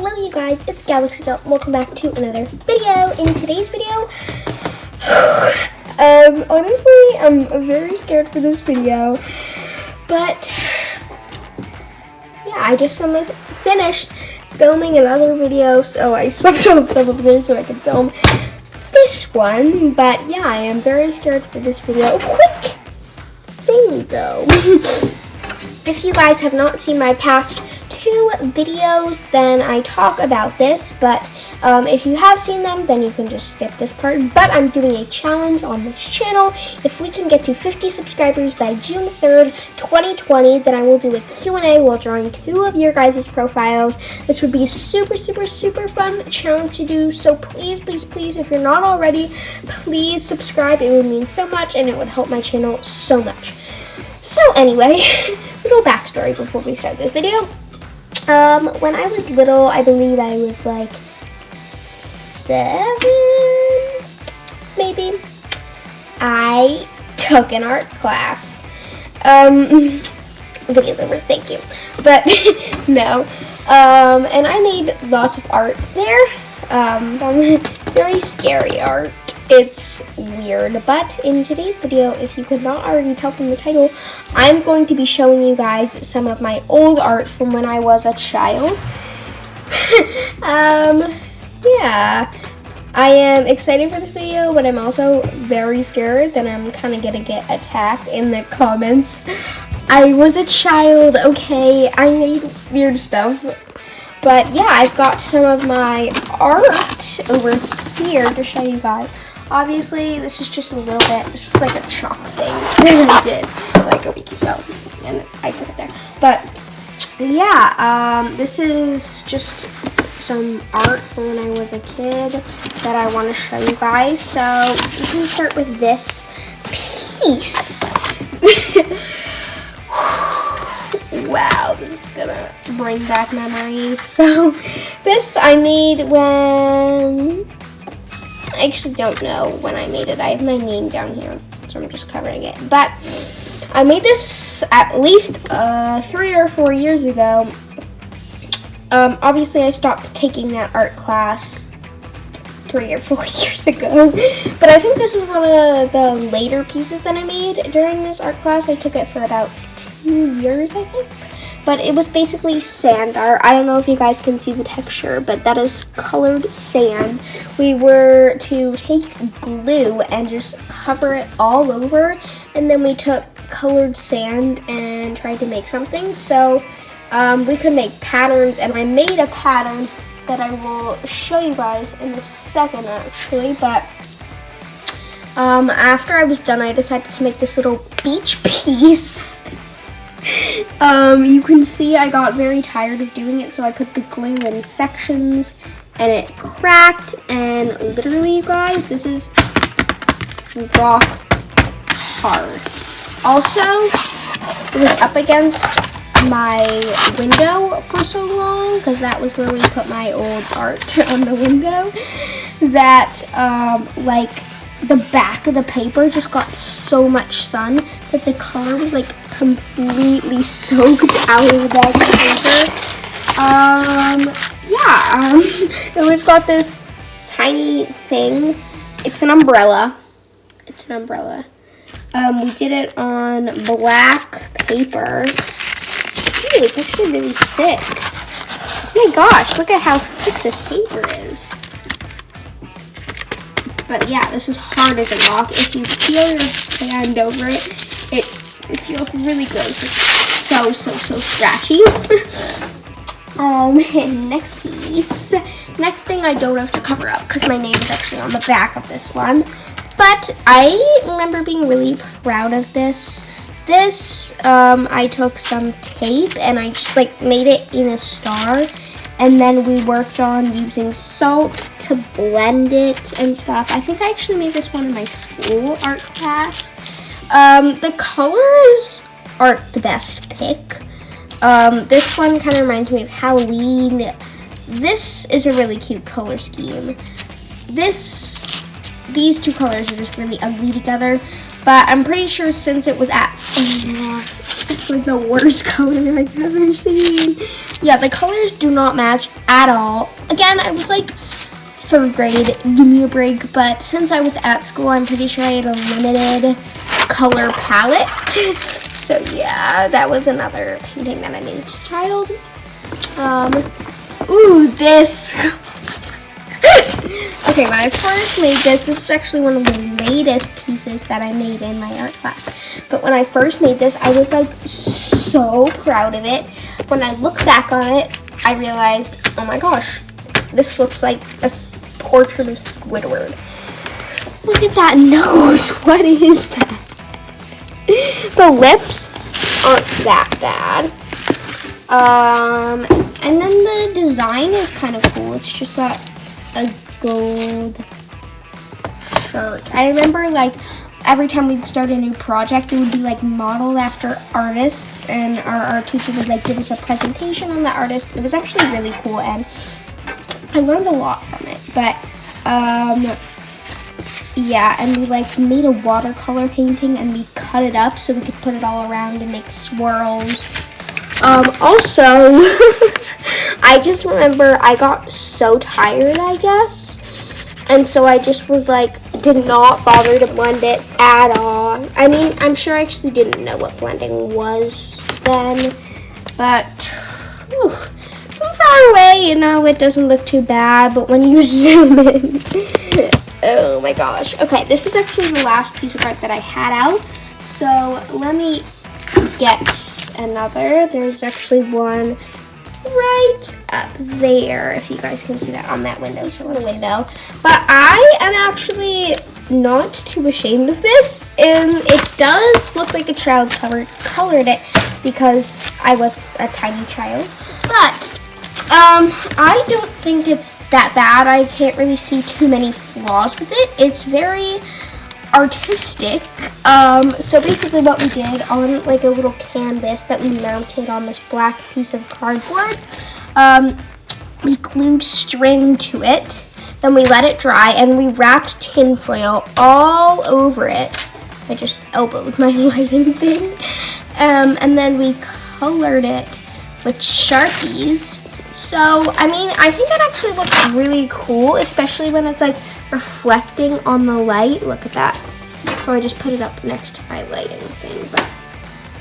Hello you guys, it's Galaxy Girl. Welcome back to another video. In today's video, honestly, I'm very scared for this video, but yeah, I just finished filming another video, so I swapped all the stuff over there so I could film this one. But yeah, I am very scared for this video. A quick thing though, if you guys have not seen my past 2 videos, then I talk about this, but if you have seen them, then you can just skip this part. But I'm doing a challenge on this channel. If we can get to 50 subscribers by June 3rd, 2020, then I will do a Q&A while drawing 2 of your guys' profiles. This would be a super fun challenge to do, so please, if you're not already, please subscribe. It would mean so much, and it would help my channel so much. So anyway, little backstory before we start this video. When I was little, I believe I was like 7, maybe, I took an art class. Video's over, thank you. But no, and I made lots of art there, some very scary art. It's weird, but in today's video, if you could not already tell from the title, I'm going to be showing you guys some of my old art from when I was a child. Yeah, I am excited for this video, but I'm also very scared that I'm kind of gonna get attacked in the comments. I was a child, okay? I made weird stuff. But yeah, I've got some of my art over here to show you guys. Obviously, this is just a little bit, this was like a chalk thing that I did, like a week ago, and I took it there. But yeah, this is just some art from when I was a kid that I want to show you guys. So you can start with this piece. Wow, this is gonna bring back memories. So this I made when, I actually don't know when I made it. I have my name down here, so I'm just covering it. But I made this at least 3 or 4 years ago. Obviously, I stopped taking that art class 3 or 4 years ago. But I think this was one of the later pieces that I made during this art class. I took it for about 2 years, I think. But it was basically sand art. I don't know if you guys can see the texture, but that is colored sand. We were to take glue and just cover it all over, and then we took colored sand and tried to make something. So we could make patterns, and I made a pattern that I will show you guys in a second actually. But after I was done, I decided to make this little beach piece. You can see I got very tired of doing it, so I put the glue in sections and it cracked, and literally, you guys, this is rock hard. Also, it was up against my window for so long, because that was where we put my old art on the window, that like the back of the paper just got so much sun that the color was like completely soaked out of the back of the paper. Yeah, and we've got this tiny thing. It's an umbrella. It's an umbrella. We did it on black paper. Ooh, it's actually really thick. Oh my gosh, look at how thick this paper is. But yeah, this is hard as a rock. If you feel your hand over it, it feels really gross. It's so scratchy. Next piece. Next thing I don't have to cover up because my name is actually on the back of this one. But I remember being really proud of this. This, I took some tape and I just like made it in a star. And then we worked on using salt to blend it and stuff. I think I actually made this one in my school art class. The colors aren't the best pick. This one kind of reminds me of Halloween. This is a really cute color scheme. These 2 colors are just really ugly together. But I'm pretty sure since it was at, like the worst color I've ever seen. Yeah, the colors do not match at all. Again, I was like 3rd grade, give me a break, but since I was at school, I'm pretty sure I had a limited color palette. So yeah, that was another painting that I made as a child. Ooh, this. Okay, when I first made this was actually one of the latest pieces that I made in my art class. But when I first made this, I was like so proud of it. When I look back on it, I realized, oh my gosh, this looks like a portrait of Squidward. Look at that nose. What is that? The lips aren't that bad. And then the design is kind of cool. It's just a gold shirt. I remember like every time we'd start a new project, it would be like modeled after artists, and our art teacher would like give us a presentation on the artist. It was actually really cool, and I learned a lot from it. But yeah, and we like made a watercolor painting and we cut it up so we could put it all around and make swirls. Also, I just remember I got so tired, I guess, and so I just was like, did not bother to blend it at all. I mean, I'm sure I actually didn't know what blending was then, but whew, from far away, you know, it doesn't look too bad, but when you zoom in, oh my gosh. Okay, this was actually the last piece of art that I had out, so let me get another. There's actually one right up there, if you guys can see that on that window. But I am actually not too ashamed of this, and it does look like a child colored it because I was a tiny child, but I don't think it's that bad. I can't really see too many flaws with it. It's very artistic. So basically what we did on like a little canvas that we mounted on this black piece of cardboard, we glued string to it, then we let it dry, and we wrapped tin foil all over it. I just elbowed my lighting thing. And then we colored it with Sharpies. So, I mean, I think it actually looks really cool, especially when it's like reflecting on the light. Look at that. So I just put it up next to my lighting thing, but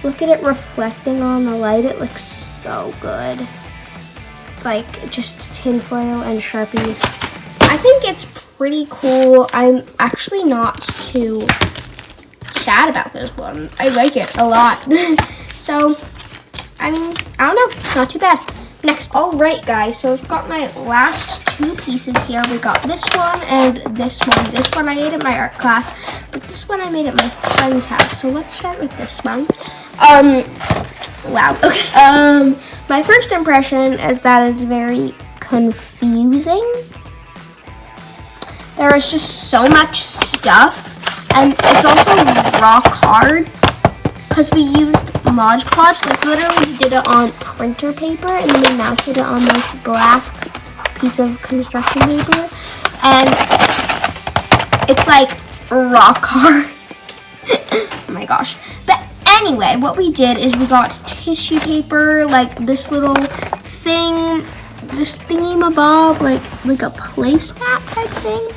look at it reflecting on the light. It looks so good. Like just tinfoil and Sharpies. I think it's pretty cool. I'm actually not too sad about this one. I like it a lot. So, I mean, I don't know, not too bad. Next, all right, guys, so I've got my last 2 pieces here. We got this one and this one. This one I made at my art class, but this one I made at my friend's house. So let's start with this one. Wow. Okay. My first impression is that it's very confusing. There is just so much stuff, and it's also rock hard because we used Mod Podge. Like literally we did it on printer paper, and then we mounted it on this black piece of construction paper, and it's like rock hard. Oh my gosh. But anyway, what we did is we got tissue paper, like this little thing, this thingamabob, like a placemat type thing.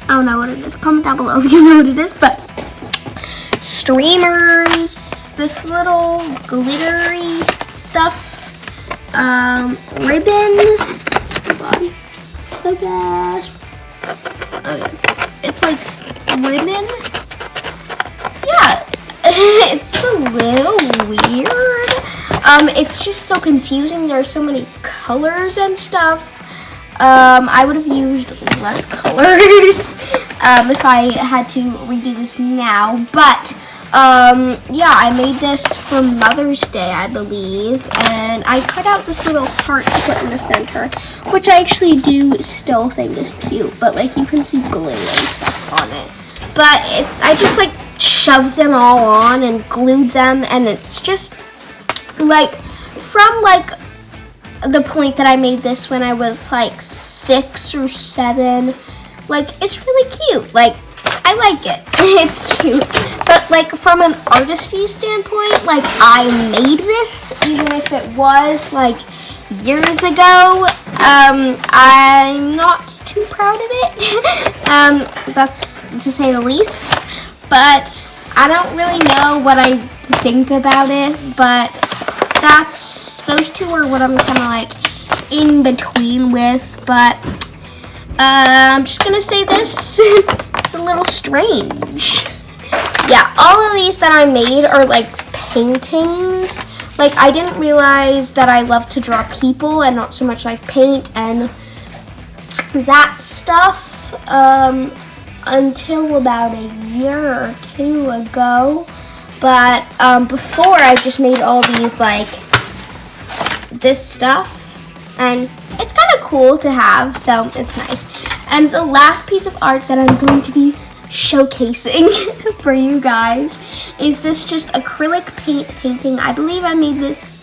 I don't know what it is. Comment down below if you know what it is. But streamers, this little glittery stuff, ribbon. Hold on. Oh gosh. Okay. It's like ribbon. Yeah. It's a little weird. It's just so confusing. There are so many colors and stuff. I would have used less colors if I had to redo this now, but yeah, I made this for Mother's Day, I believe, and I cut out this little heart to put in the center, which I actually do still think is cute, but like you can see glue and stuff on it. But I just like shoved them all on and glued them, and it's just like from like the point that I made this when I was like 6 or 7, like it's really cute. Like I like it. It's cute. But like from an artisty standpoint, like I made this, even if it was like years ago. I'm not too proud of it. That's to say the least. But I don't really know what I think about it. But those two are what I'm kind of like in between with. But I'm just gonna say this. It's a little strange. Yeah, all of these that I made are like paintings. Like I didn't realize that I love to draw people and not so much like paint and that stuff until about a year or two ago. But before I just made all these like this stuff, and it's kind of cool to have, so it's nice. And the last piece of art that I'm going to be showcasing for you guys is this just acrylic paint painting. I believe I made this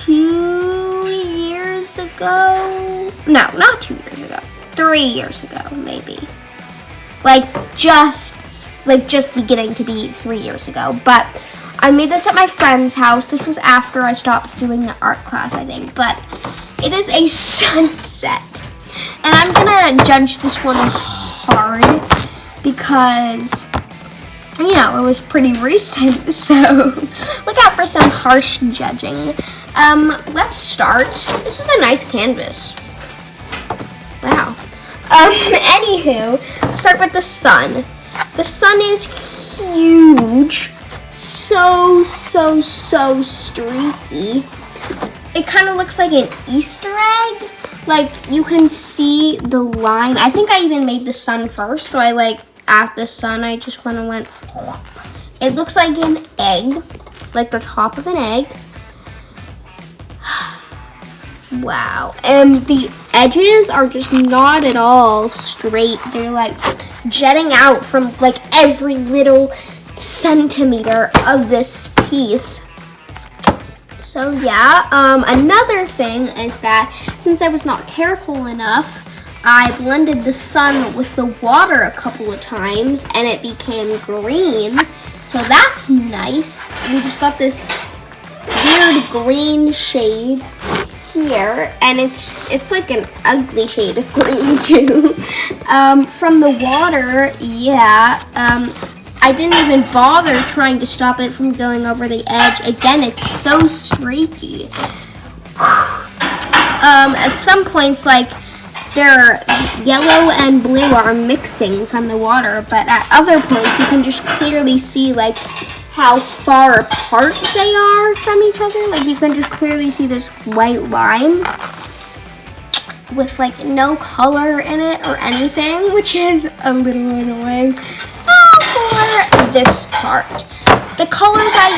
2 years ago. No, not 2 years ago. 3 years ago, maybe. Just beginning to be 3 years ago. But I made this at my friend's house. This was after I stopped doing the art class, I think. But it is a sunset. And I'm gonna judge this one hard because, you know, it was pretty recent. So look out for some harsh judging. Let's start. This is a nice canvas. Wow. Anywho, start with the sun. The sun is huge. So streaky. It kind of looks like an Easter egg. Like you can see the line. I think I even made the sun first. So I like at the sun, I just went. It looks like an egg, like the top of an egg. Wow. And the edges are just not at all straight. They're like jetting out from like every little centimeter of this piece. So yeah, another thing is that since I was not careful enough, I blended the sun with the water a couple of times and it became green. So that's nice. We just got this weird green shade here, and it's like an ugly shade of green too. From the water, yeah, I didn't even bother trying to stop it from going over the edge. Again, it's so streaky. At some points, like, their yellow and blue are mixing from the water, but at other points, you can just clearly see, like, how far apart they are from each other. Like, you can just clearly see this white line with, like, no color in it or anything, which is a little annoying. For this part, the colors I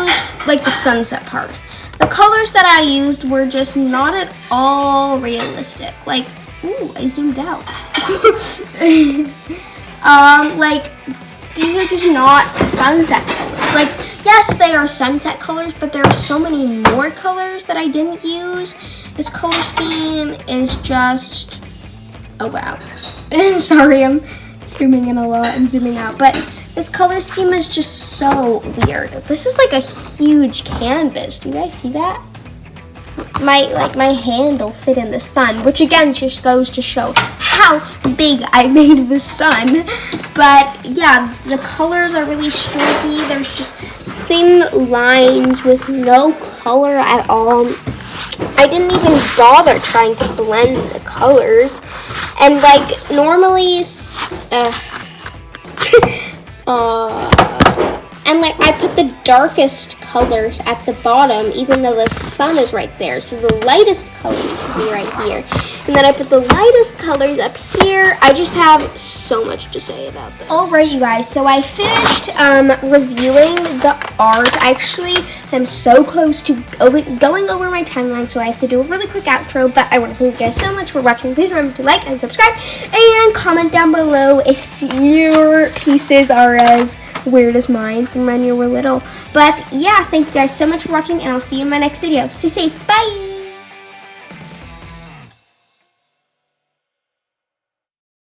used, like the sunset part, the colors that I used were just not at all realistic. Like, ooh, I zoomed out. Like, these are just not sunset colors. Like, yes, they are sunset colors, but there are so many more colors that I didn't use. This color scheme is just, oh wow. Sorry, I'm zooming in a lot and zooming out, but this color scheme is just so weird. This is like a huge canvas. Do you guys see that? My hand will fit in the sun, which again just goes to show how big I made the sun. But yeah, the colors are really streaky. There's just thin lines with no color at all. I didn't even bother trying to blend the colors. And like normally, and like I put the darkest colors at the bottom, even though the sun is right there. So the lightest colors should be right here. And then I put the lightest colors up here. I just have so much to say about this. Alright, you guys, so I finished reviewing the art. Actually, I'm so close to going over my timeline, so I have to do a really quick outro. But I want to thank you guys so much for watching. Please remember to like and subscribe and comment down below if your pieces are as weird as mine from when you were little. But yeah, thank you guys so much for watching, and I'll see you in my next video. Stay safe. Bye!